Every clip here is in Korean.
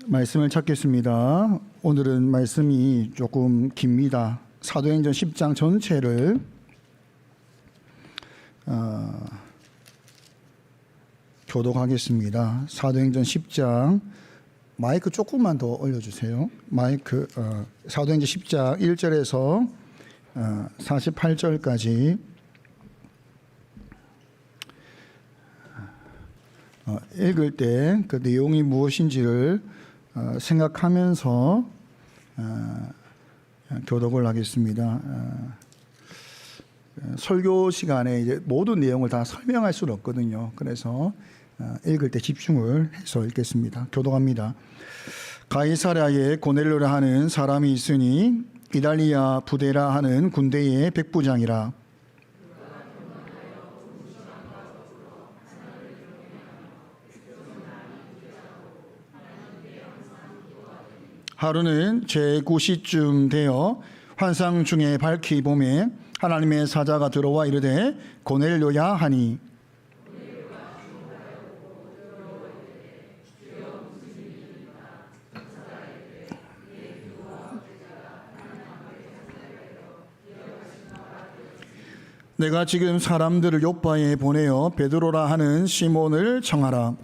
말씀을 찾겠습니다. 오늘은 말씀이 조금 깁니다. 사도행전 10장 전체를 교독하겠습니다. 사도행전 10장 마이크 조금만 더 올려주세요. 마이크 사도행전 10장 1절에서 48절까지 읽을 때 그 내용이 무엇인지를 생각하면서 교독을 하겠습니다. 설교 시간에 이제 모든 내용을 다 설명할 수는 없거든요. 그래서 읽을 때 집중을 해서 읽겠습니다. 교독합니다. 가이사랴에 고넬료라 하는 사람이 있으니 이달리아 부데라 하는 군대의 백부장이라. 하루는 제9시쯤 되어 환상 중에 밝히 봄에 하나님의 사자가 들어와 이르되 고넬료야 하니, 내가 지금 사람들을 요파에 보내어 베드로라 하는 시몬을 청하라.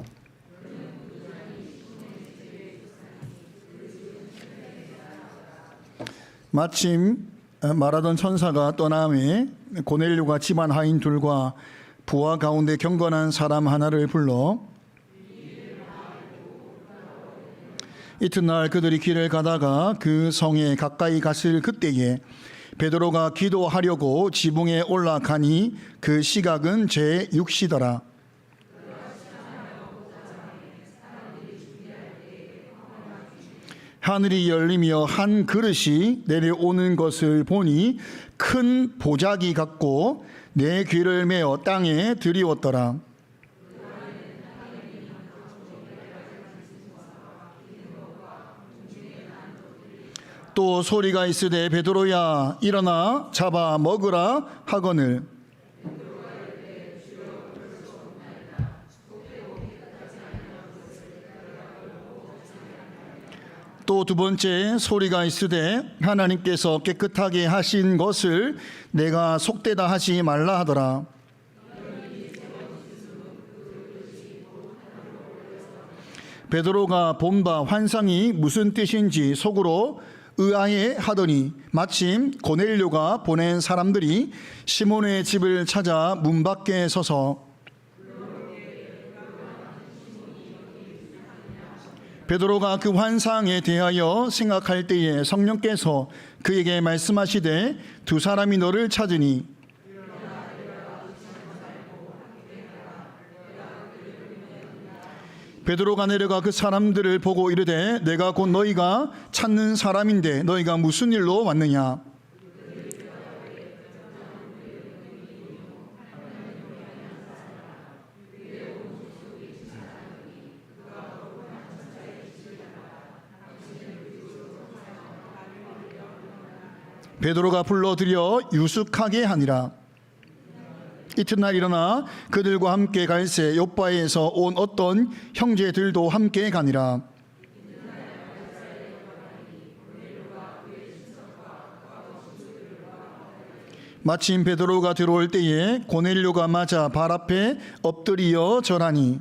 마침 말하던 천사가 떠남에 고넬료가 집안 하인 둘과 부하 가운데 경건한 사람 하나를 불러 이튿날 그들이 길을 가다가 그 성에 가까이 갔을 그때에 베드로가 기도하려고 지붕에 올라가니 그 시각은 제6시더라. 하늘이 열리며 한 그릇이 내려오는 것을 보니 큰 보자기 같고 내 귀를 메어 땅에 들이웠더라. 또 소리가 있으되 베드로야 일어나 잡아 먹으라 하거늘. 또 두 번째 소리가 있으되 하나님께서 깨끗하게 하신 것을 내가 속되다 하지 말라 하더라. 베드로가 본 바 환상이 무슨 뜻인지 속으로 의아해 하더니 마침 고넬료가 보낸 사람들이 시몬의 집을 찾아 문 밖에 서서 베드로가 그 환상에 대하여 생각할 때에 성령께서 그에게 말씀하시되 두 사람이 너를 찾으니 베드로가 내려가 그 사람들을 보고 이르되 내가 곧 너희가 찾는 사람인데 너희가 무슨 일로 왔느냐. 베드로가 불러들여 유숙하게 하니라. 이튿날 일어나 그들과 함께 갈새 요빠에서 온 어떤 형제들도 함께 가니라. 마침 베드로가 들어올 때에 고넬료가 맞아 발 앞에 엎드리어 절하니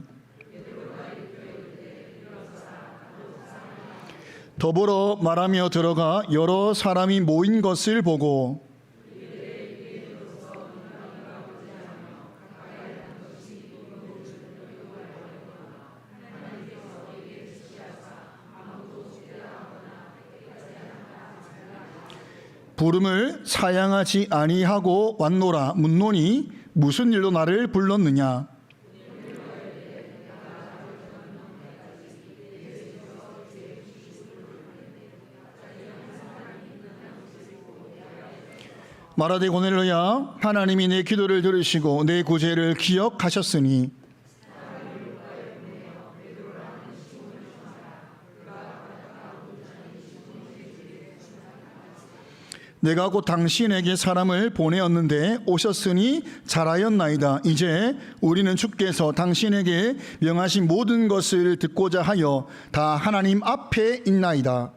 더불어 말하며 들어가 여러 사람이 모인 것을 보고 부름을 사양하지 아니하고 왔노라 묻노니 무슨 일로 나를 불렀느냐. 말하되 고넬료야 하나님이 내 기도를 들으시고 내 구제를 기억하셨으니 내가 곧 당신에게 사람을 보내었는데 오셨으니 잘하였나이다. 이제 우리는 주께서 당신에게 명하신 모든 것을 듣고자 하여 다 하나님 앞에 있나이다.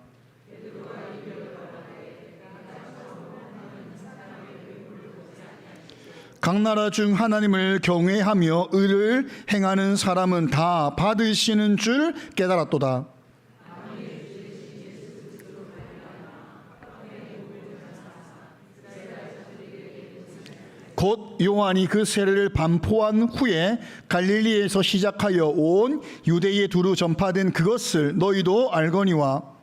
각 나라 중 하나님을 경외하며 의를 행하는 사람은 다 받으시는 줄 깨달았도다. 곧 요한이 그 세례를 반포한 후에 갈릴리에서 시작하여 온 유대에 두루 전파된 그것을 너희도 알거니와,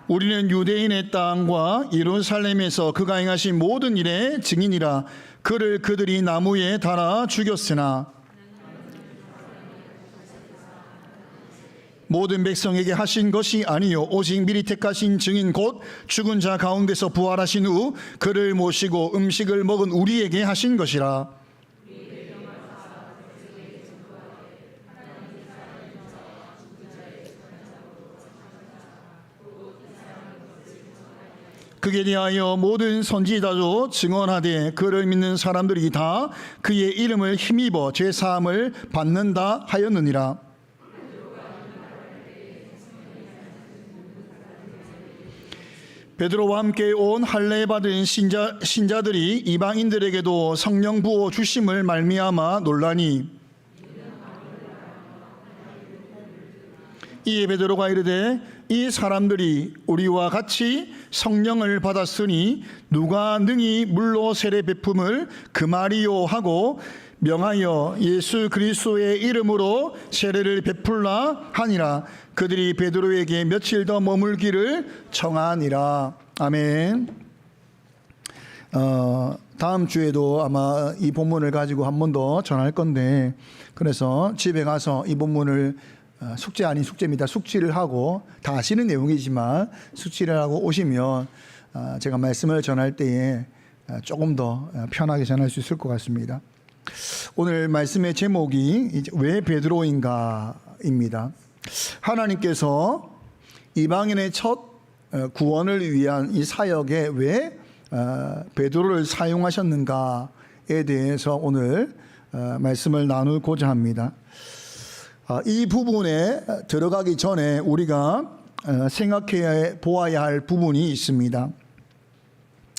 우리는 유대인의 땅과 예루살렘에서 그가 행하신 모든 일의 증인이라. 그를 그들이 나무에 달아 죽였으나 모든 백성에게 하신 것이 아니요 오직 미리 택하신 증인 곧 죽은 자 가운데서 부활하신 후 그를 모시고 음식을 먹은 우리에게 하신 것이라. 그에 대하여 모든 선지자도 증언하되 그를 믿는 사람들이 다 그의 이름을 힘입어 죄사함을 받는다 하였느니라. 베드로와 함께 온 할례 받은 신자들이 이방인들에게도 성령 부어 주심을 말미암아 놀라니, 이에 베드로가 이르되 이 사람들이 우리와 같이 성령을 받았으니 누가 능히 물로 세례 베품을 금하리요 하고 명하여 예수 그리스도의 이름으로 세례를 베풀라 하니라. 그들이 베드로에게 며칠 더 머물기를 청하니라. 아멘. 다음 주에도 아마 이 본문을 가지고 한 번 더 전할 건데, 그래서 집에 가서 이 본문을 숙제 아닌 숙제입니다. 숙지를 하고, 다 아시는 내용이지만 숙지를 하고 오시면 제가 말씀을 전할 때에 조금 더 편하게 전할 수 있을 것 같습니다. 오늘 말씀의 제목이 왜 베드로인가입니다. 하나님께서 이방인의 첫 구원을 위한 이 사역에 왜 베드로를 사용하셨는가에 대해서 오늘 말씀을 나누고자 합니다. 이 부분에 들어가기 전에 우리가 생각해 보아야 할 부분이 있습니다.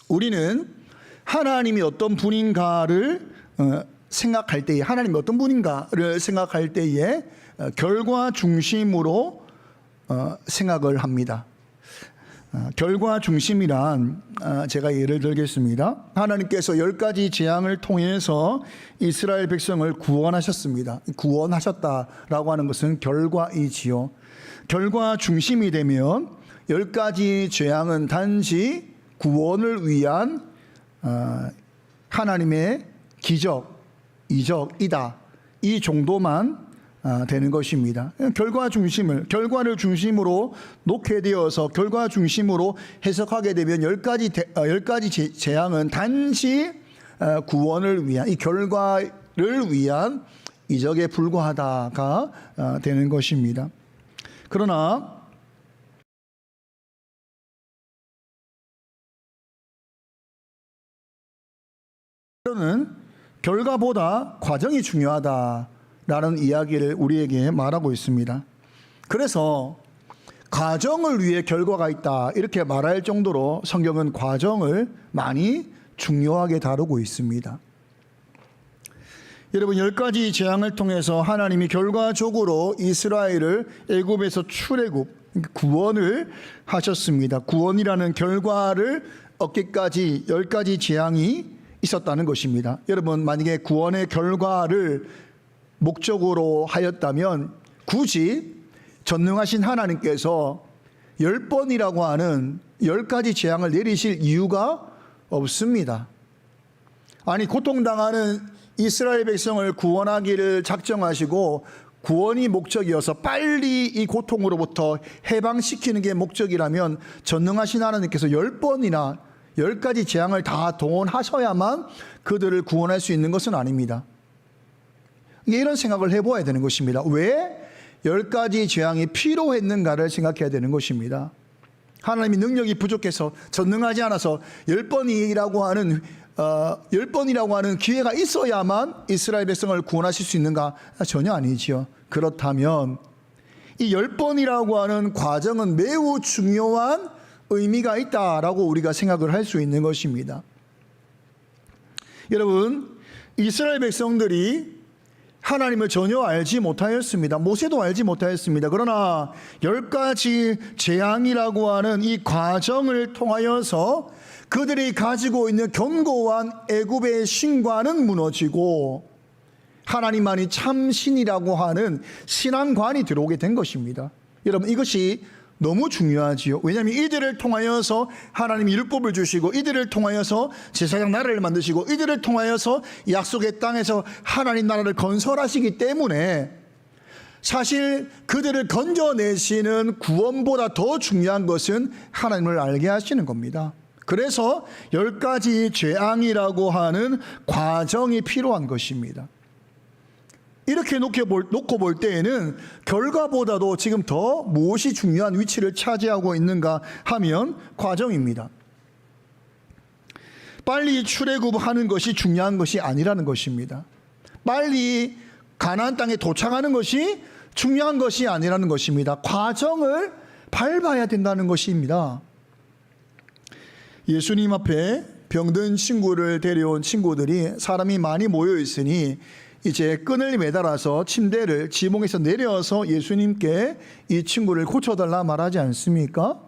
우리는 하나님이 어떤 분인가를 생각할 때에, 하나님이 어떤 분인가를 생각할 때에 결과 중심으로 생각을 합니다. 결과 중심이란, 제가 예를 들겠습니다. 하나님께서 10가지 재앙을 통해서 이스라엘 백성을 구원하셨습니다. 구원하셨다라고 하는 것은 결과이지요. 결과 중심이 되면 10가지 재앙은 단지 구원을 위한 하나님의 기적, 이적이다, 이 정도만 되는 것입니다. 결과를 중심으로 놓게 되어서 결과 중심으로 해석하게 되면 10가지 재앙은 단지 구원을 위한, 이 결과를 위한 이적에 불과하다가 되는 것입니다. 그러나 는 결과보다 과정이 중요하다라는 이야기를 우리에게 말하고 있습니다. 그래서 과정을 위해 결과가 있다, 이렇게 말할 정도로 성경은 과정을 많이 중요하게 다루고 있습니다. 여러분, 10가지 재앙을 통해서 하나님이 결과적으로 이스라엘을 애굽에서 출애굽, 구원을 하셨습니다. 구원이라는 결과를 얻기까지 10가지 재앙이 있었다는 것입니다. 여러분, 만약에 구원의 결과를 목적으로 하였다면 굳이 전능하신 하나님께서 10번이라고 하는 10가지 재앙을 내리실 이유가 없습니다. 아니, 고통당하는 이스라엘 백성을 구원하기를 작정하시고 구원이 목적이어서 빨리 이 고통으로부터 해방시키는 게 목적이라면 전능하신 하나님께서 10번이나 10가지 재앙을 다 동원하셔야만 그들을 구원할 수 있는 것은 아닙니다. 이런 생각을 해보아야 되는 것입니다. 왜 10가지 재앙이 필요했는가를 생각해야 되는 것입니다. 하나님이 능력이 부족해서 전능하지 않아서 10번이라고 하는 기회가 있어야만 이스라엘 백성을 구원하실 수 있는가? 전혀 아니지요. 그렇다면 이 10번이라고 하는 과정은 매우 중요한 의미가 있다라고 우리가 생각을 할 수 있는 것입니다. 여러분, 이스라엘 백성들이 하나님을 전혀 알지 못하였습니다. 모세도 알지 못하였습니다. 그러나 10가지 재앙이라고 하는 이 과정을 통하여서 그들이 가지고 있는 견고한 애굽의 신과는 무너지고 하나님만이 참신이라고 하는 신앙관이 들어오게 된 것입니다. 여러분, 이것이 너무 중요하지요. 왜냐하면 이들을 통하여서 하나님이 율법을 주시고 이들을 통하여서 제사장 나라를 만드시고 이들을 통하여서 약속의 땅에서 하나님 나라를 건설하시기 때문에 사실 그들을 건져내시는 구원보다 더 중요한 것은 하나님을 알게 하시는 겁니다. 그래서 10가지 재앙이라고 하는 과정이 필요한 것입니다. 이렇게 놓고 볼 때에는 결과보다도 지금 더 무엇이 중요한 위치를 차지하고 있는가 하면 과정입니다. 빨리 출애굽하는 것이 중요한 것이 아니라는 것입니다. 빨리 가나안 땅에 도착하는 것이 중요한 것이 아니라는 것입니다. 과정을 밟아야 된다는 것입니다. 예수님 앞에 병든 친구를 데려온 친구들이 사람이 많이 모여 있으니 이제 끈을 매달아서 침대를 지붕에서 내려서 예수님께 이 친구를 고쳐달라 말하지 않습니까?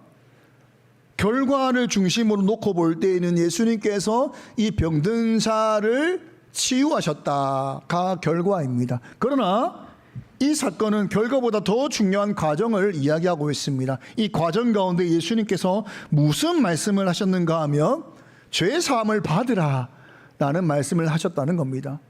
결과를 중심으로 놓고 볼 때에는 예수님께서 이 병든 자를 치유하셨다가 결과입니다. 그러나 이 사건은 결과보다 더 중요한 과정을 이야기하고 있습니다. 이 과정 가운데 예수님께서 무슨 말씀을 하셨는가 하면 죄 사함을 받으라 라는 말씀을 하셨다는 겁니다.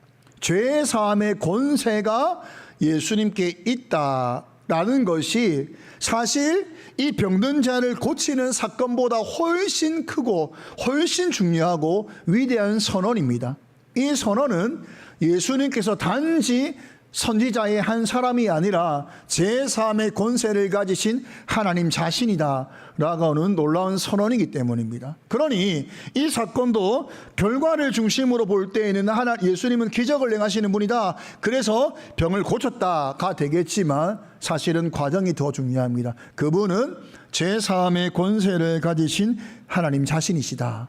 죄 사함의 권세가 예수님께 있다라는 것이 사실 이 병든 자를 고치는 사건보다 훨씬 크고 훨씬 중요하고 위대한 선언입니다. 이 선언은 예수님께서 단지 선지자의 한 사람이 아니라 제3의 권세를 가지신 하나님 자신이다 라고 하는 놀라운 선언이기 때문입니다. 그러니 이 사건도 결과를 중심으로 볼 때에는 예수님은 기적을 행하시는 분이다, 그래서 병을 고쳤다가 되겠지만 사실은 과정이 더 중요합니다. 그분은 제3의 권세를 가지신 하나님 자신이시다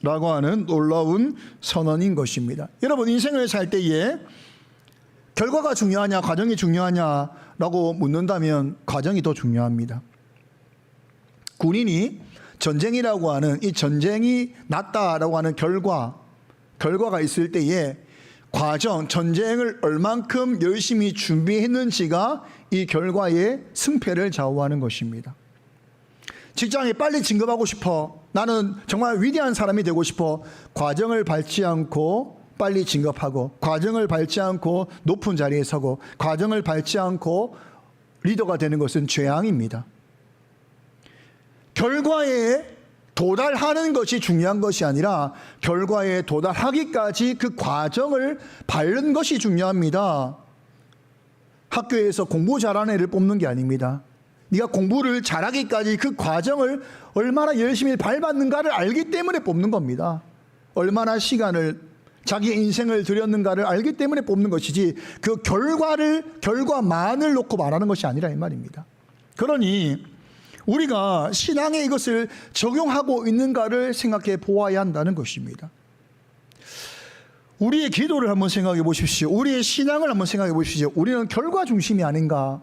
라고 하는 놀라운 선언인 것입니다. 여러분, 인생을 살 때에 결과가 중요하냐 과정이 중요하냐라고 묻는다면 과정이 더 중요합니다. 군인이 전쟁이라고 하는 이 전쟁이 났다라고 하는 결과가 있을 때에 과정, 전쟁을 얼만큼 열심히 준비했는지가 이 결과의 승패를 좌우하는 것입니다. 직장에 빨리 진급하고 싶어, 나는 정말 위대한 사람이 되고 싶어, 과정을 밟지 않고 빨리 진급하고, 과정을 밟지 않고 높은 자리에 서고, 과정을 밟지 않고 리더가 되는 것은 죄악입니다. 결과에 도달하는 것이 중요한 것이 아니라 결과에 도달하기까지 그 과정을 밟는 것이 중요합니다. 학교에서 공부 잘하는 애를 뽑는 게 아닙니다. 네가 공부를 잘하기까지 그 과정을 얼마나 열심히 밟았는가를 알기 때문에 뽑는 겁니다. 얼마나 시간을, 자기 인생을 들였는가를 알기 때문에 뽑는 것이지 그 결과만을 놓고 말하는 것이 아니라 이 말입니다. 그러니 우리가 신앙에 이것을 적용하고 있는가를 생각해 보아야 한다는 것입니다. 우리의 기도를 한번 생각해 보십시오. 우리의 신앙을 한번 생각해 보십시오. 우리는 결과 중심이 아닌가,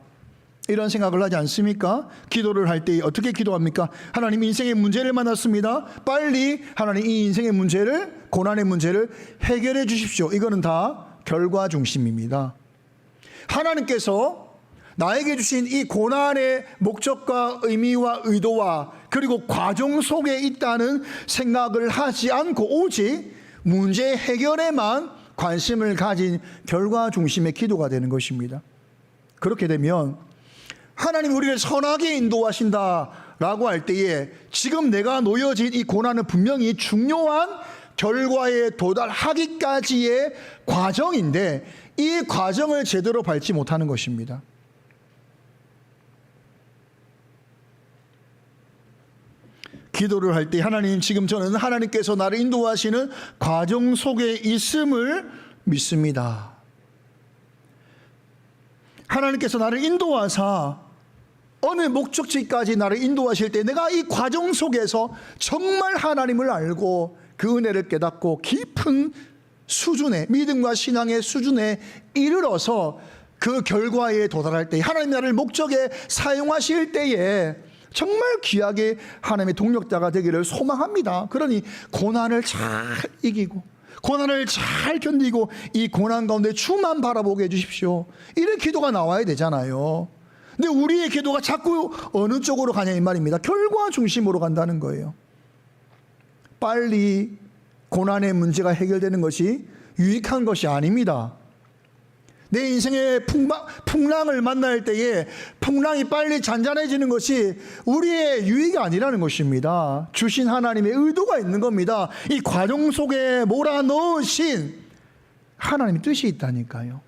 이런 생각을 하지 않습니까? 기도를 할 때 어떻게 기도합니까? 하나님, 인생의 문제를 만났습니다. 빨리 하나님 이 인생의 문제를, 고난의 문제를 해결해 주십시오. 이거는 다 결과 중심입니다. 하나님께서 나에게 주신 이 고난의 목적과 의미와 의도와 그리고 과정 속에 있다는 생각을 하지 않고 오직 문제 해결에만 관심을 가진 결과 중심의 기도가 되는 것입니다. 그렇게 되면 하나님 우리를 선하게 인도하신다 라고 할 때에 지금 내가 놓여진 이 고난은 분명히 중요한 결과에 도달하기까지의 과정인데 이 과정을 제대로 밟지 못하는 것입니다. 기도를 할 때 하나님, 지금 저는 하나님께서 나를 인도하시는 과정 속에 있음을 믿습니다. 하나님께서 나를 인도하사 어느 목적지까지 나를 인도하실 때 내가 이 과정 속에서 정말 하나님을 알고 그 은혜를 깨닫고 깊은 수준의 믿음과 신앙의 수준에 이르러서 그 결과에 도달할 때 하나님 나를 목적에 사용하실 때에 정말 귀하게 하나님의 동력자가 되기를 소망합니다. 그러니 고난을 잘 이기고 고난을 잘 견디고 이 고난 가운데 주만 바라보게 해주십시오. 이런 기도가 나와야 되잖아요. 근데 우리의 기도가 자꾸 어느 쪽으로 가냐 이 말입니다. 결과 중심으로 간다는 거예요. 빨리 고난의 문제가 해결되는 것이 유익한 것이 아닙니다. 내 인생의 풍랑을 만날 때에 풍랑이 빨리 잔잔해지는 것이 우리의 유익이 아니라는 것입니다. 주신 하나님의 의도가 있는 겁니다. 이 과정 속에 몰아넣으신 하나님의 뜻이 있다니까요.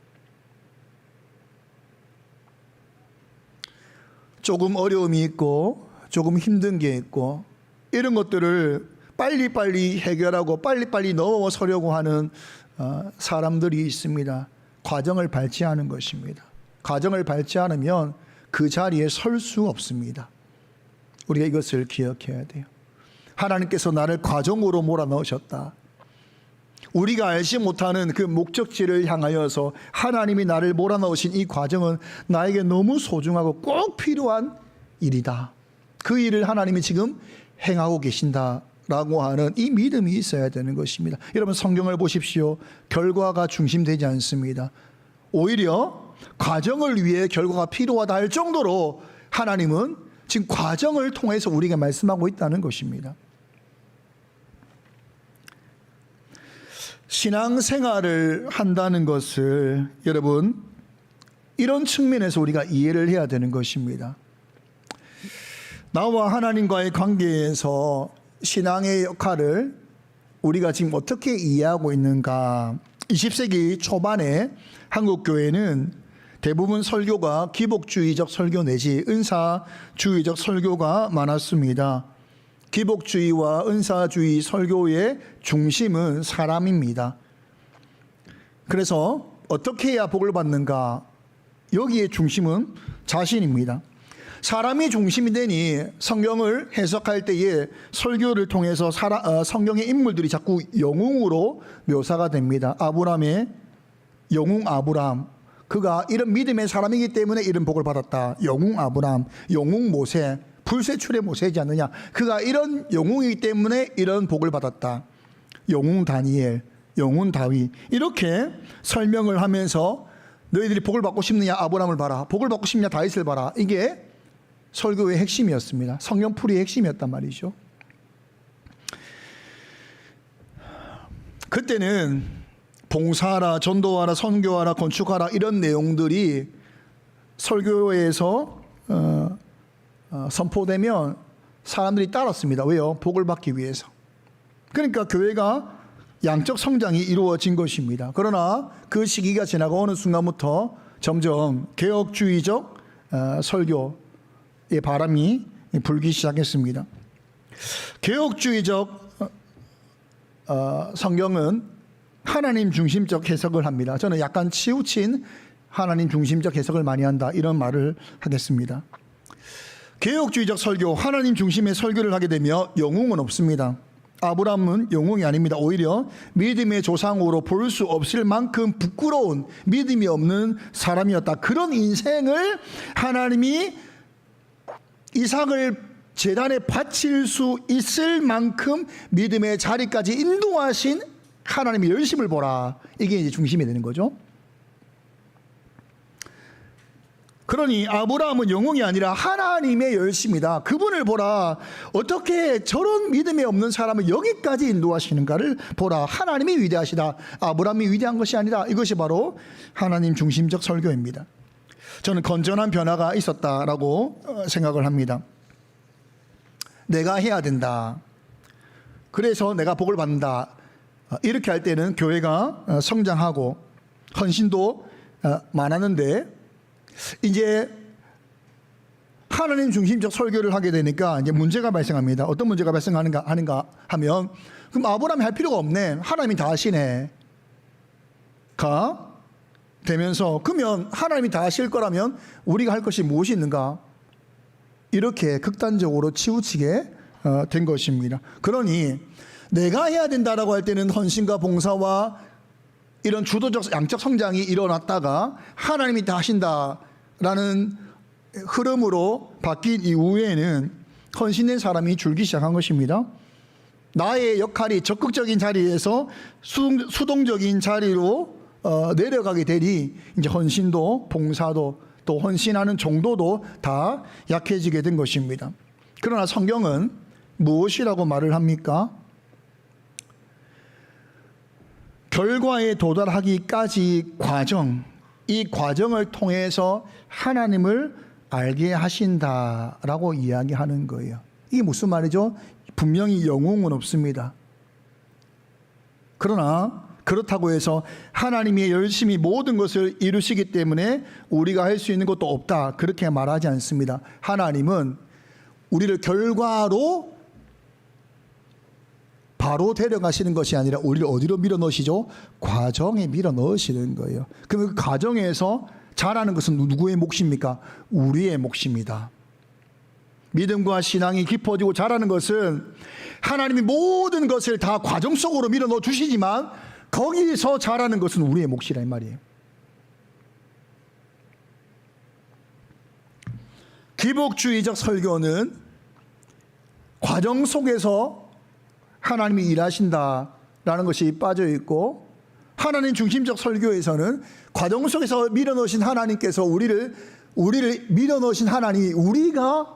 조금 어려움이 있고 조금 힘든 게 있고 이런 것들을 빨리빨리 해결하고 빨리빨리 넘어서려고 하는 사람들이 있습니다. 과정을 밟지 않은 것입니다. 과정을 밟지 않으면 그 자리에 설 수 없습니다. 우리가 이것을 기억해야 돼요. 하나님께서 나를 과정으로 몰아넣으셨다. 우리가 알지 못하는 그 목적지를 향하여서 하나님이 나를 몰아넣으신 이 과정은 나에게 너무 소중하고 꼭 필요한 일이다. 그 일을 하나님이 지금 행하고 계신다라고 하는 이 믿음이 있어야 되는 것입니다. 여러분 성경을 보십시오. 결과가 중심되지 않습니다. 오히려 과정을 위해 결과가 필요하다 할 정도로 하나님은 지금 과정을 통해서 우리에게 말씀하고 있다는 것입니다. 신앙생활을 한다는 것을 여러분 이런 측면에서 우리가 이해를 해야 되는 것입니다. 나와 하나님과의 관계에서 신앙의 역할을 우리가 지금 어떻게 이해하고 있는가. 20세기 초반에 한국교회는 대부분 설교가 기복주의적 설교 내지 은사주의적 설교가 많았습니다. 기복주의와 은사주의 설교의 중심은 사람입니다. 그래서 어떻게 해야 복을 받는가? 여기에 중심은 자신입니다. 사람이 중심이 되니 성경을 해석할 때에 설교를 통해서 성경의 인물들이 자꾸 영웅으로 묘사가 됩니다. 아브람의 영웅 아브람, 그가 이런 믿음의 사람이기 때문에 이런 복을 받았다. 영웅 아브람, 영웅 모세, 불세출의 모세이지 않느냐. 그가 이런 영웅이기 때문에 이런 복을 받았다. 영웅 다니엘, 영웅 다윗, 이렇게 설명을 하면서 너희들이 복을 받고 싶느냐 아브람을 봐라, 복을 받고 싶냐 다윗을 봐라. 이게 설교의 핵심이었습니다. 성경풀이의 핵심이었단 말이죠. 그때는 봉사하라, 전도하라, 선교하라, 건축하라 이런 내용들이 설교에서 선포되면 사람들이 따랐습니다. 왜요? 복을 받기 위해서. 그러니까 교회가 양적 성장이 이루어진 것입니다. 그러나 그 시기가 지나고 어느 순간부터 점점 개혁주의적 설교의 바람이 불기 시작했습니다. 개혁주의적 성경은 하나님 중심적 해석을 합니다. 저는 약간 치우친 하나님 중심적 해석을 많이 한다 이런 말을 하겠습니다. 개혁주의적 설교, 하나님 중심의 설교를 하게 되면 영웅은 없습니다. 아브람은 영웅이 아닙니다. 오히려 믿음의 조상으로 볼 수 없을 만큼 부끄러운 믿음이 없는 사람이었다. 그런 인생을 하나님이 이삭을 제단에 바칠 수 있을 만큼 믿음의 자리까지 인도하신 하나님의 열심을 보라. 이게 이제 중심이 되는 거죠. 그러니 아브라함은 영웅이 아니라 하나님의 열심이다. 그분을 보라. 어떻게 저런 믿음이 없는 사람을 여기까지 인도하시는가를 보라. 하나님이 위대하시다. 아브라함이 위대한 것이 아니다. 이것이 바로 하나님 중심적 설교입니다. 저는 건전한 변화가 있었다라고 생각을 합니다. 내가 해야 된다. 그래서 내가 복을 받는다. 이렇게 할 때는 교회가 성장하고 헌신도 많았는데, 이제 하나님 중심적 설교를 하게 되니까 이제 문제가 발생합니다. 어떤 문제가 발생하는가 하면, 그럼 아브라함이 할 필요가 없네. 하나님이 다 하시네. 가 되면서, 그러면 하나님이 다 하실 거라면 우리가 할 것이 무엇이 있는가? 이렇게 극단적으로 치우치게 된 것입니다. 그러니 내가 해야 된다라고 할 때는 헌신과 봉사와 이런 주도적 양적 성장이 일어났다가 하나님이 다 하신다라는 흐름으로 바뀐 이후에는 헌신된 사람이 줄기 시작한 것입니다. 나의 역할이 적극적인 자리에서 수동적인 자리로 내려가게 되니 이제 헌신도 봉사도 또 헌신하는 정도도 다 약해지게 된 것입니다. 그러나 성경은 무엇이라고 말을 합니까? 결과에 도달하기까지 과정, 이 과정을 통해서 하나님을 알게 하신다라고 이야기하는 거예요. 이게 무슨 말이죠? 분명히 영웅은 없습니다. 그러나 그렇다고 해서 하나님이 열심히 모든 것을 이루시기 때문에 우리가 할 수 있는 것도 없다, 그렇게 말하지 않습니다. 하나님은 우리를 결과로 바로 데려가시는 것이 아니라 우리를 어디로 밀어넣으시죠? 과정에 밀어넣으시는 거예요. 그럼 그 과정에서 잘하는 것은 누구의 몫입니까? 우리의 몫입니다. 믿음과 신앙이 깊어지고 잘하는 것은 하나님이 모든 것을 다 과정 속으로 밀어넣어 주시지만 거기서 잘하는 것은 우리의 몫이란 말이에요. 기복주의적 설교는 과정 속에서 하나님이 일하신다라는 것이 빠져 있고, 하나님 중심적 설교에서는 과정 속에서 밀어넣으신 하나님께서 우리를 밀어넣으신 하나님이 우리가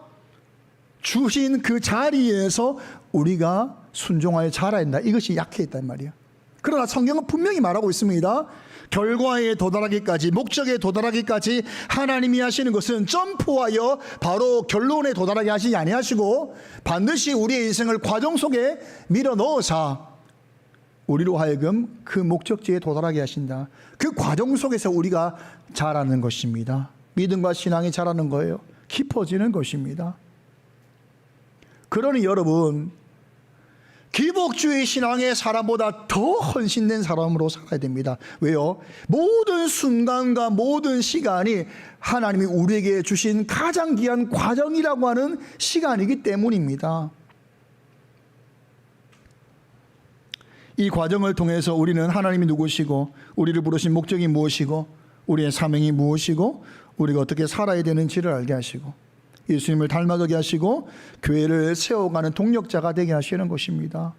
주신 그 자리에서 우리가 순종하여 자라야 된다, 이것이 약해 있단 말이에요. 그러나 성경은 분명히 말하고 있습니다. 결과에 도달하기까지, 목적에 도달하기까지 하나님이 하시는 것은 점프하여 바로 결론에 도달하게 하시지 아니하시고 반드시 우리의 인생을 과정 속에 밀어넣어서 우리로 하여금 그 목적지에 도달하게 하신다. 그 과정 속에서 우리가 자라는 것입니다. 믿음과 신앙이 자라는 거예요. 깊어지는 것입니다. 그러니 여러분, 기복주의 신앙의 사람보다 더 헌신된 사람으로 살아야 됩니다. 왜요? 모든 순간과 모든 시간이 하나님이 우리에게 주신 가장 귀한 과정이라고 하는 시간이기 때문입니다. 이 과정을 통해서 우리는 하나님이 누구시고 우리를 부르신 목적이 무엇이고 우리의 사명이 무엇이고 우리가 어떻게 살아야 되는지를 알게 하시고 예수님을 닮아가게 하시고 교회를 세워가는 동력자가 되게 하시는 것입니다.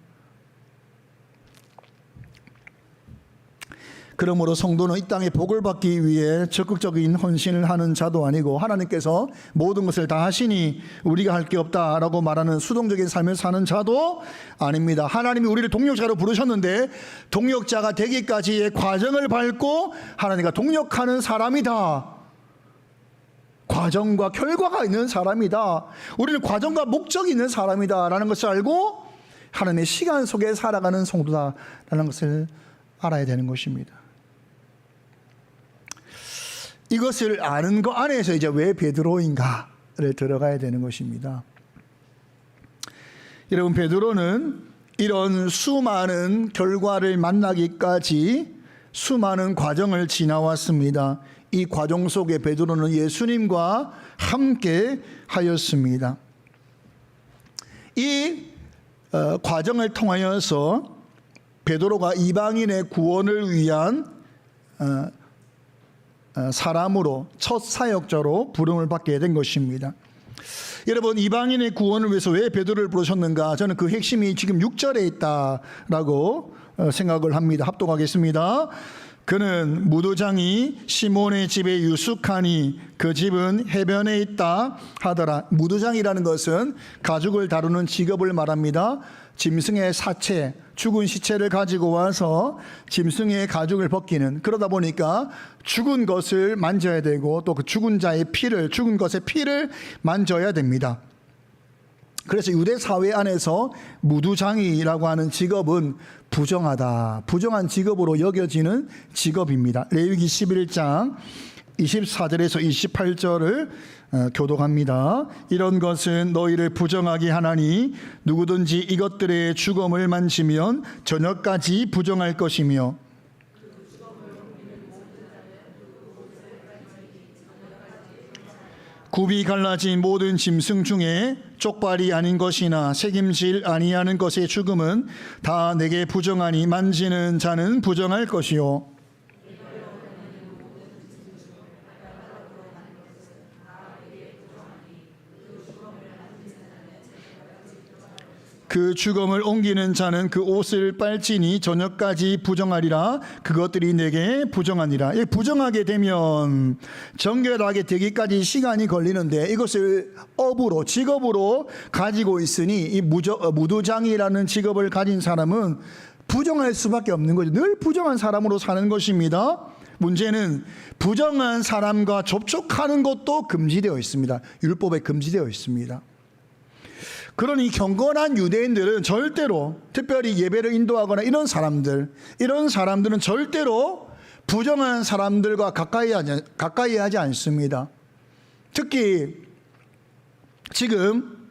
그러므로 성도는 이 땅에 복을 받기 위해 적극적인 헌신을 하는 자도 아니고 하나님께서 모든 것을 다 하시니 우리가 할 게 없다라고 말하는 수동적인 삶을 사는 자도 아닙니다. 하나님이 우리를 동력자로 부르셨는데 동력자가 되기까지의 과정을 밟고 하나님과 동력하는 사람이다. 과정과 결과가 있는 사람이다. 우리는 과정과 목적이 있는 사람이다라는 것을 알고 하나님의 시간 속에 살아가는 성도다라는 것을 알아야 되는 것입니다. 이것을 아는 것 안에서 이제 왜 베드로인가를 들어가야 되는 것입니다. 여러분, 베드로는 이런 수많은 결과를 만나기까지 수많은 과정을 지나왔습니다. 이 과정 속에 베드로는 예수님과 함께 하였습니다. 이 과정을 통하여서 베드로가 이방인의 구원을 위한 사람으로 첫 사역자로 부름을 받게 된 것입니다. 여러분, 이방인의 구원을 위해서 왜 베드로를 부르셨는가? 저는 그 핵심이 지금 6절에 있다라고 생각을 합니다. 합독하겠습니다. 그는 무도장이 시몬의 집에 유숙하니 그 집은 해변에 있다 하더라. 무도장이라는 것은 가죽을 다루는 직업을 말합니다. 짐승의 사체, 죽은 시체를 가지고 와서 짐승의 가죽을 벗기는, 그러다 보니까 죽은 것을 만져야 되고 또 그 죽은 자의 피를, 죽은 것의 피를 만져야 됩니다. 그래서 유대 사회 안에서 무두장이라고 하는 직업은 부정하다, 부정한 직업으로 여겨지는 직업입니다. 레위기 11장 24절에서 28절을 교독합니다. 이런 것은 너희를 부정하게 하나니 누구든지 이것들의 주검을 만지면 저녁까지 부정할 것이며 굽이 갈라진 모든 짐승 중에 쪽발이 아닌 것이나 책임질 아니하는 것의 죽음은 다 내게 부정하니 만지는 자는 부정할 것이요 그 주검을 옮기는 자는 그 옷을 빨지니 저녁까지 부정하리라. 그것들이 내게 부정하니라. 부정하게 되면 정결하게 되기까지 시간이 걸리는데 이것을 업으로, 직업으로 가지고 있으니 이 무두장이라는 직업을 가진 사람은 부정할 수밖에 없는 거죠. 늘 부정한 사람으로 사는 것입니다. 문제는 부정한 사람과 접촉하는 것도 금지되어 있습니다. 율법에 금지되어 있습니다. 그러니 경건한 유대인들은 절대로, 특별히 예배를 인도하거나 이런 사람들은 절대로 부정한 사람들과 가까이 하지 않습니다. 특히 지금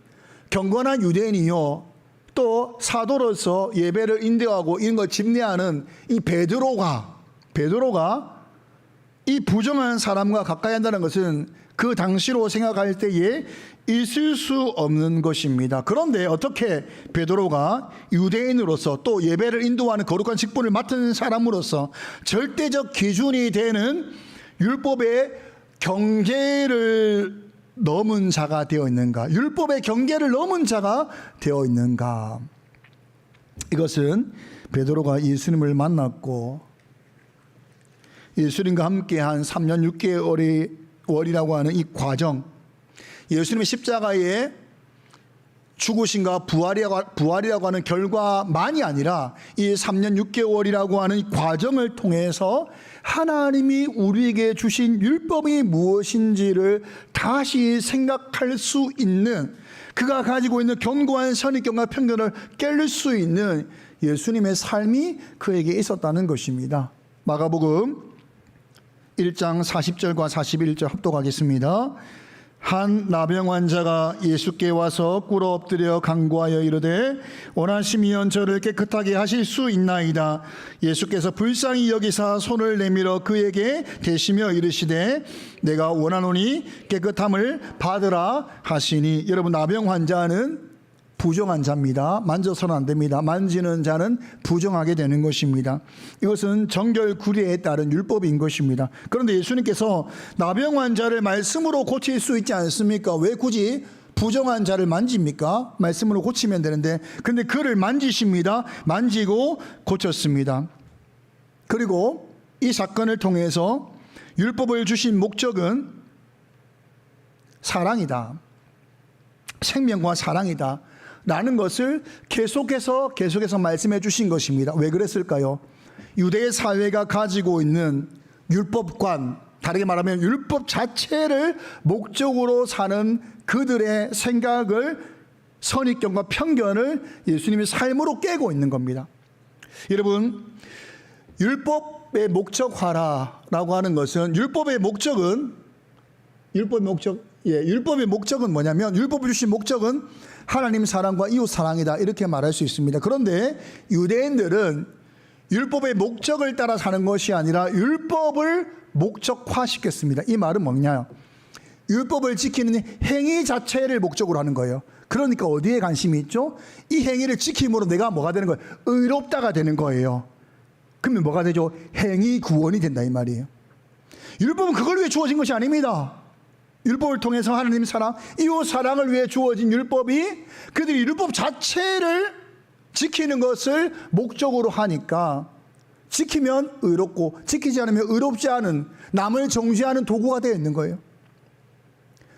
경건한 유대인이요, 또 사도로서 예배를 인도하고 이런 걸 집례하는 이 베드로가 이 부정한 사람과 가까이 한다는 것은 그 당시로 생각할 때에 있을 수 없는 것입니다. 그런데 어떻게 베드로가 유대인으로서 또 예배를 인도하는 거룩한 직분을 맡은 사람으로서 절대적 기준이 되는 율법의 경계를 넘은 자가 되어 있는가? 율법의 경계를 넘은 자가 되어 있는가? 이것은 베드로가 예수님을 만났고 예수님과 함께한 3년 6개월이라고 하는 이 과정, 예수님의 십자가의 죽으심과 부활이라고 하는 결과만이 아니라 이 3년 6개월이라고 하는 이 과정을 통해서 하나님이 우리에게 주신 율법이 무엇인지를 다시 생각할 수 있는, 그가 가지고 있는 견고한 선입견과 편견을 깰 수 있는 예수님의 삶이 그에게 있었다는 것입니다. 마가복음 1장 40절과 41절 합독하겠습니다. 한 나병 환자가 예수께 와서 꿇어 엎드려 간구하여 이르되 원하시면 저를 깨끗하게 하실 수 있나이다. 예수께서 불쌍히 여기사 손을 내밀어 그에게 대시며 이르시되 내가 원하노니 깨끗함을 받으라 하시니, 여러분, 나병 환자는 부정한 자입니다. 만져서는 안 됩니다. 만지는 자는 부정하게 되는 것입니다. 이것은 정결구례에 따른 율법인 것입니다. 그런데 예수님께서 나병 환자를 말씀으로 고칠 수 있지 않습니까? 왜 굳이 부정한 자를 만집니까? 말씀으로 고치면 되는데, 그런데 그를 만지십니다. 만지고 고쳤습니다. 그리고 이 사건을 통해서 율법을 주신 목적은 사랑이다, 생명과 사랑이다 라는 것을 계속해서 말씀해 주신 것입니다. 왜 그랬을까요? 유대 사회가 가지고 있는 율법관, 다르게 말하면 율법 자체를 목적으로 사는 그들의 생각을, 선입견과 편견을 예수님의 삶으로 깨고 있는 겁니다. 여러분, 율법의 목적화라고 하는 것은, 율법의 목적은 뭐냐면, 율법을 주신 목적은 하나님 사랑과 이웃 사랑이다, 이렇게 말할 수 있습니다. 그런데 유대인들은 율법의 목적을 따라 사는 것이 아니라 율법을 목적화시켰습니다. 이 말은 뭐냐? 율법을 지키는 행위 자체를 목적으로 하는 거예요. 그러니까 어디에 관심이 있죠? 이 행위를 지킴으로 내가 뭐가 되는 거예요? 의롭다가 되는 거예요. 그러면 뭐가 되죠? 행위 구원이 된다, 이 말이에요. 율법은 그걸 위해 주어진 것이 아닙니다. 율법을 통해서 하나님 사랑, 이웃 사랑을 위해 주어진 율법이 그들이 율법 자체를 지키는 것을 목적으로 하니까 지키면 의롭고 지키지 않으면 의롭지 않은, 남을 정죄하는 도구가 되어 있는 거예요.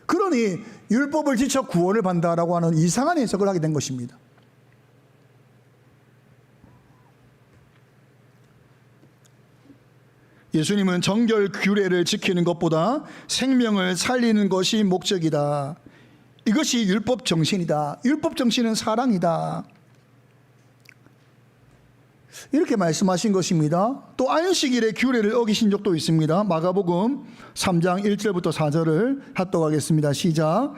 그러니 율법을 지켜 구원을 받는다라고 하는 이상한 해석을 하게 된 것입니다. 예수님은 정결 규례를 지키는 것보다 생명을 살리는 것이 목적이다, 이것이 율법 정신이다. 율법 정신은 사랑이다. 이렇게 말씀하신 것입니다. 또 안식일의 규례를 어기신 적도 있습니다. 마가복음 3장 1절부터 4절을 합독하겠습니다. 시작.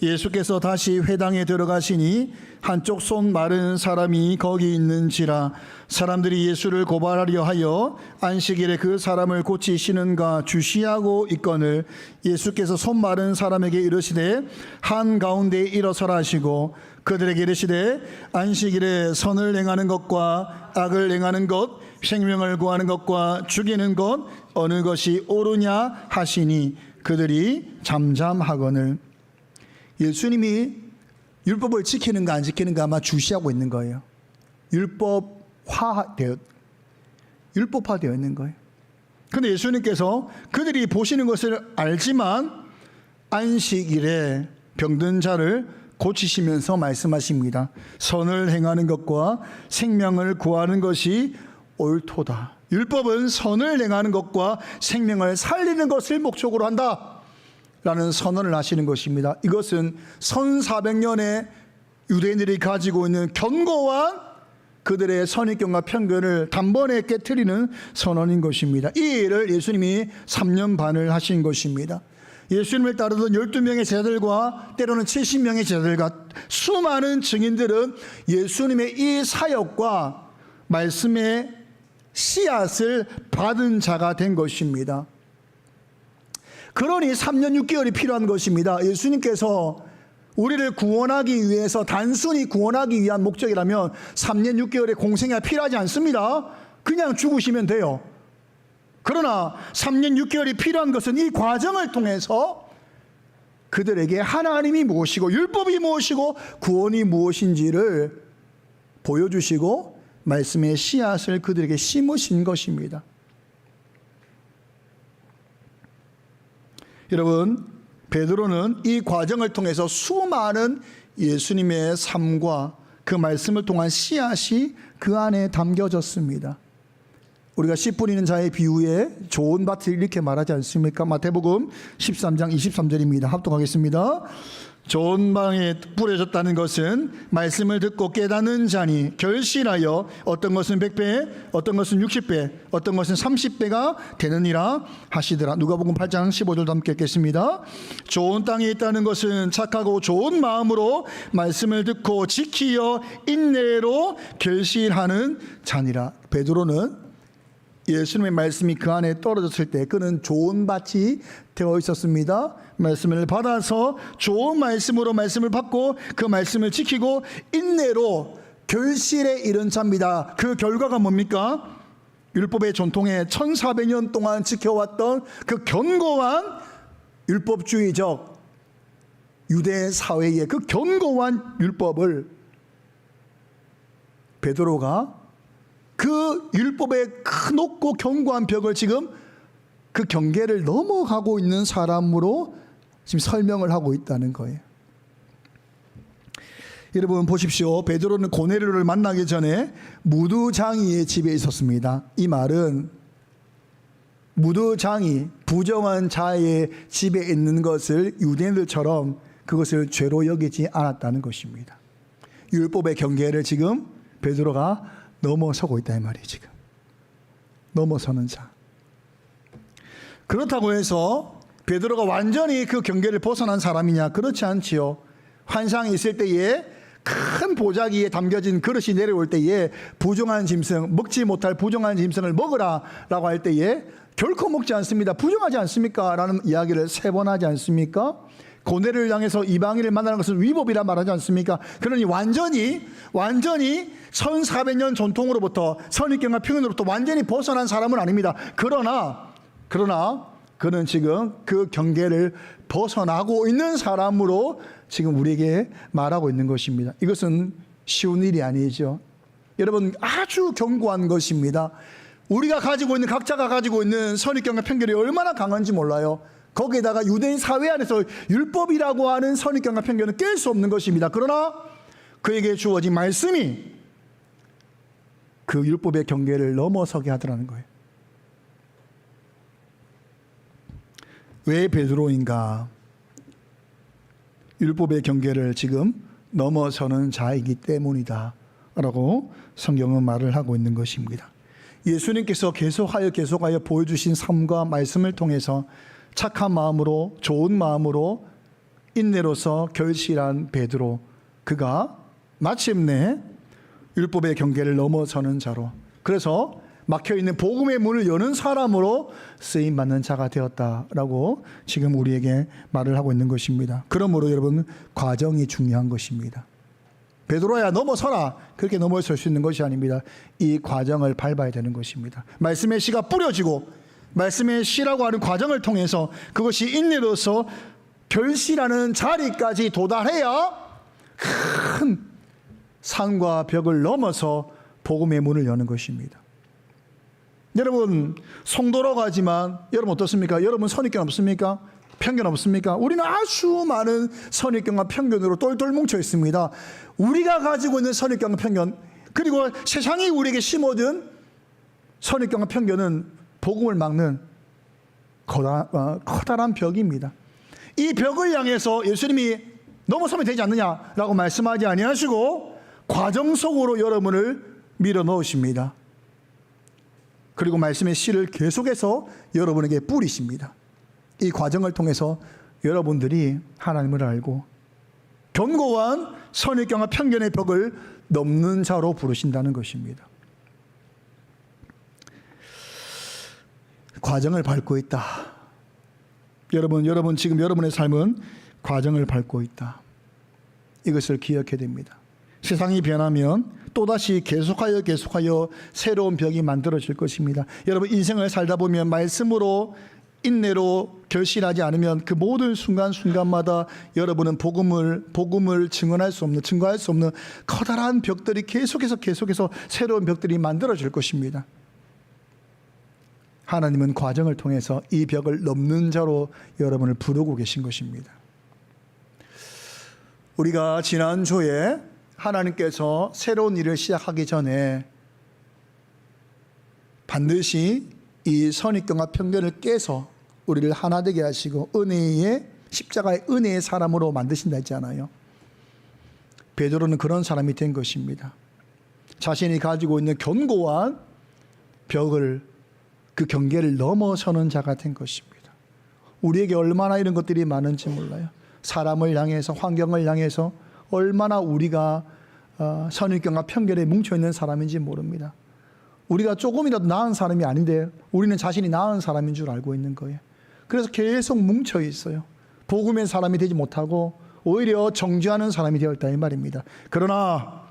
예수께서 다시 회당에 들어가시니 한쪽 손 마른 사람이 거기 있는지라. 사람들이 예수를 고발하려 하여 안식일에 그 사람을 고치시는가 주시하고 있거늘 예수께서 손 마른 사람에게 이르시되 한가운데 일어서라 하시고 그들에게 이르시되 안식일에 선을 행하는 것과 악을 행하는 것, 생명을 구하는 것과 죽이는 것 어느 것이 옳으냐 하시니 그들이 잠잠하거늘. 예수님이 율법을 지키는가 안 지키는가 아마 주시하고 있는 거예요. 율법화되어 있는 거예요. 그런데 예수님께서 그들이 보시는 것을 알지만 안식일에 병든 자를 고치시면서 말씀하십니다. 선을 행하는 것과 생명을 구하는 것이 옳도다. 율법은 선을 행하는 것과 생명을 살리는 것을 목적으로 한다 라는 선언을 하시는 것입니다. 이것은 1400년의 유대인들이 가지고 있는 견고한 그들의 선입견과 편견을 단번에 깨트리는 선언인 것입니다. 이 일을 예수님이 3년 반을 하신 것입니다. 예수님을 따르던 12명의 제자들과 때로는 70명의 제자들과 수많은 증인들은 예수님의 이 사역과 말씀의 씨앗을 받은 자가 된 것입니다. 그러니 3년 6개월이 필요한 것입니다. 예수님께서 우리를 구원하기 위해서 단순히 구원하기 위한 목적이라면 3년 6개월의 공생이 필요하지 않습니다. 그냥 죽으시면 돼요. 그러나 3년 6개월이 필요한 것은 이 과정을 통해서 그들에게 하나님이 무엇이고 율법이 무엇이고 구원이 무엇인지를 보여주시고 말씀의 씨앗을 그들에게 심으신 것입니다. 여러분, 베드로는 이 과정을 통해서 수많은 예수님의 삶과 그 말씀을 통한 씨앗이 그 안에 담겨졌습니다. 우리가 씨 뿌리는 자의 비유에 좋은 밭을 이렇게 말하지 않습니까? 마태복음 13장 23절입니다. 합독하겠습니다. 좋은 방에 뿌려졌다는 것은 말씀을 듣고 깨닫는 자니 결실하여 어떤 것은 100배, 어떤 것은 60배, 어떤 것은 30배가 되느니라 하시더라. 누가복음 8장 15절도 함께 읽겠습니다. 좋은 땅에 있다는 것은 착하고 좋은 마음으로 말씀을 듣고 지키어 인내로 결실하는 자니라. 베드로는 예수님의 말씀이 그 안에 떨어졌을 때 그는 좋은 밭이 되어 있었습니다. 말씀을 받아서 좋은 말씀으로 말씀을 받고 그 말씀을 지키고 인내로 결실에 이른 자입니다. 그 결과가 뭡니까? 율법의 전통에 1400년 동안 지켜왔던 그 견고한 율법주의적 유대 사회의 그 견고한 율법을 베드로가 그 율법의 큰 높고 견고한 벽을 지금 그 경계를 넘어가고 있는 사람으로 지금 설명을 하고 있다는 거예요. 여러분 보십시오. 베드로는 고넬료를 만나기 전에 무두장이의 집에 있었습니다. 이 말은 무두장이 부정한 자의 집에 있는 것을 유대인들처럼 그것을 죄로 여기지 않았다는 것입니다. 율법의 경계를 지금 베드로가 넘어서고 있다 이 말이에요. 지금 넘어서는 자. 그렇다고 해서 베드로가 완전히 그 경계를 벗어난 사람이냐? 그렇지 않지요. 환상이 있을 때에 큰 보자기에 담겨진 그릇이 내려올 때에 부정한 짐승, 먹지 못할 부정한 짐승을 먹으라 라고 할 때에 결코 먹지 않습니다. 부정하지 않습니까? 라는 이야기를 3번 하지 않습니까? 고넬료를 향해서 이방인을 만나는 것은 위법이라 말하지 않습니까? 그러니 완전히 1400년 전통으로부터 선입견과 편견으로부터 완전히 벗어난 사람은 아닙니다. 그러나 그는 지금 그 경계를 벗어나고 있는 사람으로 지금 우리에게 말하고 있는 것입니다. 이것은 쉬운 일이 아니죠. 여러분 아주 견고한 것입니다. 우리가 가지고 있는 각자가 가지고 있는 선입견과 편견이 얼마나 강한지 몰라요. 거기에다가 유대인 사회 안에서 율법이라고 하는 선입견과 편견은 깰 수 없는 것입니다. 그러나 그에게 주어진 말씀이 그 율법의 경계를 넘어서게 하더라는 거예요. 왜 베드로인가? 율법의 경계를 지금 넘어서는 자이기 때문이다 라고 성경은 말을 하고 있는 것입니다. 예수님께서 계속하여 보여주신 삶과 말씀을 통해서 착한 마음으로, 좋은 마음으로, 인내로서 결실한 베드로, 그가 마침내 율법의 경계를 넘어서는 자로, 그래서 막혀있는 복음의 문을 여는 사람으로 쓰임받는 자가 되었다라고 지금 우리에게 말을 하고 있는 것입니다. 그러므로 여러분, 과정이 중요한 것입니다. 베드로야 넘어서라, 그렇게 넘어설 수 있는 것이 아닙니다. 이 과정을 밟아야 되는 것입니다. 말씀의 씨가 뿌려지고 말씀의 씨라고 하는 과정을 통해서 그것이 인내로서 결실하는 자리까지 도달해야 큰 산과 벽을 넘어서 복음의 문을 여는 것입니다. 여러분, 성도라고 하지만 여러분 어떻습니까? 여러분 선입견 없습니까? 편견 없습니까? 우리는 아주 많은 선입견과 편견으로 똘똘 뭉쳐 있습니다. 우리가 가지고 있는 선입견과 편견, 그리고 세상이 우리에게 심어준 선입견과 편견은 복음을 막는 커다란 벽입니다. 이 벽을 향해서 예수님이 넘어서면 되지 않느냐라고 말씀하지 아니하시고 과정 속으로 여러분을 밀어 넣으십니다. 그리고 말씀의 씨를 계속해서 여러분에게 뿌리십니다. 이 과정을 통해서 여러분들이 하나님을 알고 견고한 선입견과 편견의 벽을 넘는 자로 부르신다는 것입니다. 과정을 밟고 있다. 여러분 지금 여러분의 삶은 과정을 밟고 있다. 이것을 기억해야 됩니다. 세상이 변하면 또다시 계속하여 새로운 벽이 만들어질 것입니다. 여러분, 인생을 살다 보면 말씀으로, 인내로 결실하지 않으면 그 모든 순간순간마다 여러분은 복음을 증거할 수 없는 커다란 벽들이 계속해서 새로운 벽들이 만들어질 것입니다. 하나님은 과정을 통해서 이 벽을 넘는 자로 여러분을 부르고 계신 것입니다. 우리가 지난주에 하나님께서 새로운 일을 시작하기 전에 반드시 이 선입견과 편견을 깨서 우리를 하나 되게 하시고 십자가의 은혜의 사람으로 만드신다 했잖아요. 베드로는 그런 사람이 된 것입니다. 자신이 가지고 있는 견고한 그 경계를 넘어서는 자가 된 것입니다. 우리에게 얼마나 이런 것들이 많은지 몰라요. 사람을 향해서, 환경을 향해서 얼마나 우리가 선입견과 편견에 뭉쳐있는 사람인지 모릅니다. 우리가 조금이라도 나은 사람이 아닌데 우리는 자신이 나은 사람인 줄 알고 있는 거예요. 그래서 계속 뭉쳐 있어요. 복음의 사람이 되지 못하고 오히려 정죄하는 사람이 되었다 이 말입니다. 그러나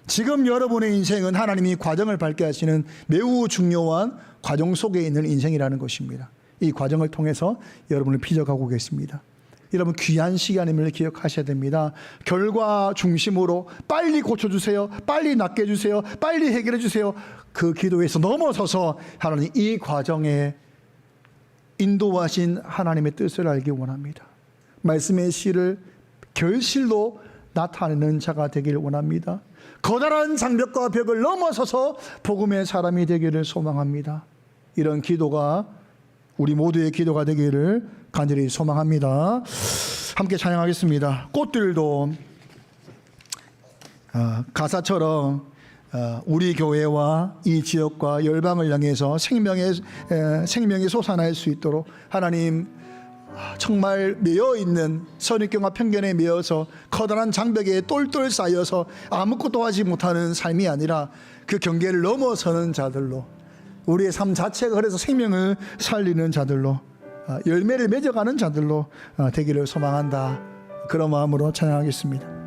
지금 여러분의 인생은 하나님이 과정을 밟게 하시는 매우 중요한 과정 속에 있는 인생이라는 것입니다. 이 과정을 통해서 여러분을 빚어가고 계십니다. 여러분, 귀한 시간임을 기억하셔야 됩니다. 결과 중심으로 빨리 고쳐주세요, 빨리 낫게 해주세요, 빨리 해결해 주세요, 그 기도에서 넘어서서 하나님 이 과정에 인도하신 하나님의 뜻을 알기 원합니다. 말씀의 씨를 결실로 나타내는 자가 되기를 원합니다. 커다란 장벽과 벽을 넘어서서 복음의 사람이 되기를 소망합니다. 이런 기도가 우리 모두의 기도가 되기를 간절히 소망합니다. 함께 찬양하겠습니다. 꽃들도 가사처럼 우리 교회와 이 지역과 열방을 향해서 생명이 솟아날 수 있도록 하나님, 정말 매여있는 선입견과 편견에 매여서 커다란 장벽에 똘똘 쌓여서 아무것도 하지 못하는 삶이 아니라 그 경계를 넘어서는 자들로, 우리의 삶 자체가 그래서 생명을 살리는 자들로, 열매를 맺어가는 자들로 되기를 소망한다. 그런 마음으로 찬양하겠습니다.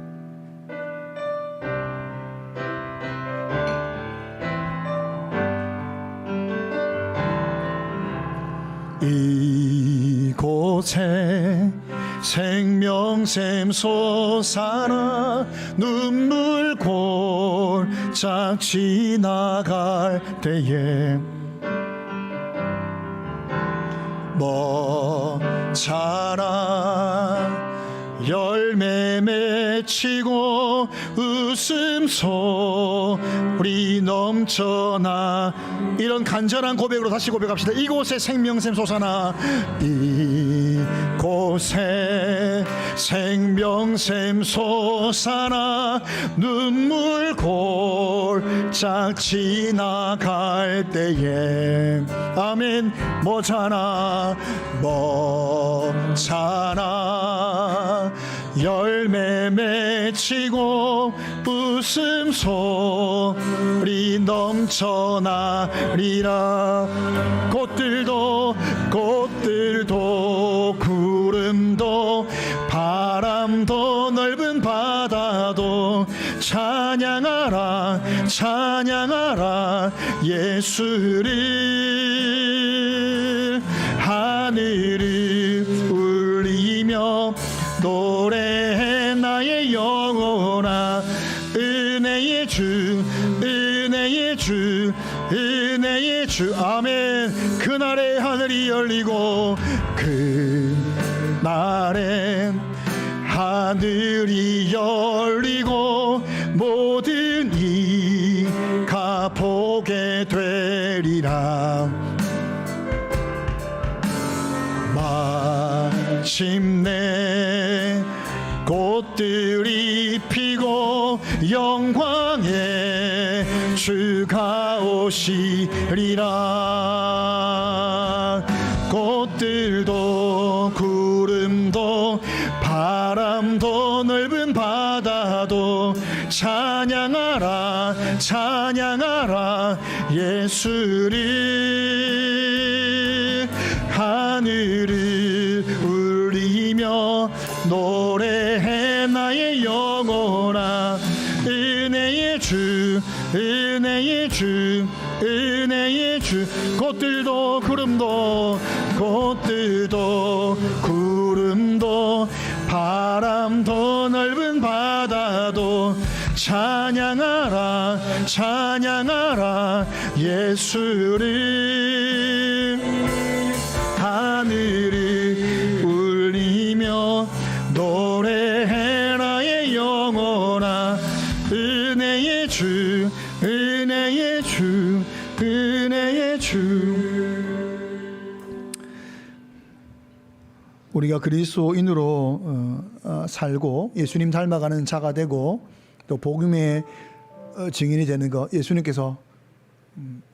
이곳에 생명샘 솟아나 눈물 골짝 지나갈 때에 멋잖아 열매 맺히고 웃음소리 넘쳐나. 이런 간절한 고백으로 다시 고백합시다. 이곳에 생명샘 솟아나, 이곳에 곳에 생명샘 솟아나 눈물 골짝 지나갈 때에 아멘. 뭐잖아 열매 맺히고 웃음소리 넘쳐나리라. 꽃들도 구름도 바람도 넓은 바다도 찬양하라 예수를. 하늘을 울리며 노래해 나의 영혼아. 은혜의 주 아멘. 그날에 하늘이 열리고 그날에 하늘이 열리고 모든 이가 보게 되리라. 마침내 꽃들이 피고 영광의 주가 오시리라. 꽃들도 구름도 바람도 넓은 바다도 찬양하라 예수를. 하늘을 울리며 노래해 나의 영혼아. 은혜의 주 꽃들도 구름도 바람도 넓은 바다도 찬양하라 예수를. 하늘을 울리며 노래해 나의 영혼아. 은혜의 주 우리가 그리스도인으로 살고 예수님 닮아가는 자가 되고 또 복음의 증인이 되는 것, 예수님께서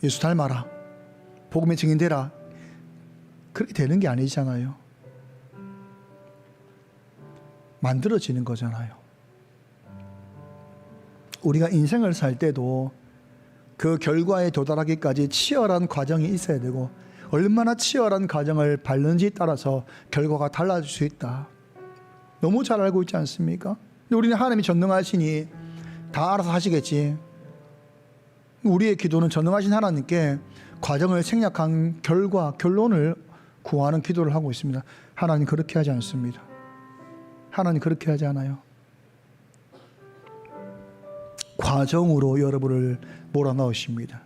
예수 닮아라, 복음의 증인 되라, 그렇게 되는 게 아니잖아요. 만들어지는 거잖아요. 우리가 인생을 살 때도 그 결과에 도달하기까지 치열한 과정이 있어야 되고, 얼마나 치열한 과정을 밟는지에 따라서 결과가 달라질 수 있다. 너무 잘 알고 있지 않습니까? 근데 우리는 하나님이 전능하시니 다 알아서 하시겠지. 우리의 기도는 전능하신 하나님께 과정을 생략한 결론을 구하는 기도를 하고 있습니다. 하나님 그렇게 하지 않습니다. 하나님 그렇게 하지 않아요. 과정으로 여러분을 몰아넣으십니다.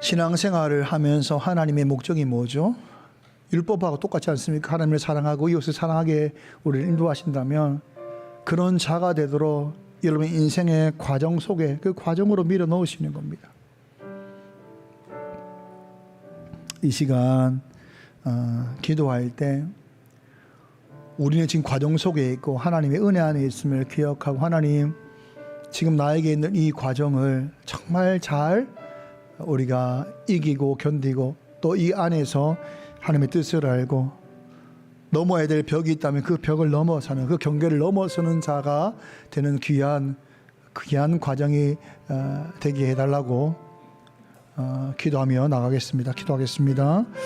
신앙생활을 하면서 하나님의 목적이 뭐죠? 율법하고 똑같지 않습니까? 하나님을 사랑하고 이웃을 사랑하게 우리를 인도하신다면 그런 자가 되도록 여러분 인생의 과정 속에 그 과정으로 밀어 넣으시는 겁니다. 이 시간 기도할 때 우리는 지금 과정 속에 있고 하나님의 은혜 안에 있음을 기억하고, 하나님 지금 나에게 있는 이 과정을 정말 잘 우리가 이기고 견디고 또 이 안에서 하나님의 뜻을 알고 넘어야 될 벽이 있다면 그 벽을 넘어서는, 그 경계를 넘어서는 자가 되는 귀한 과정이 되게 해달라고 기도하며 나가겠습니다. 기도하겠습니다.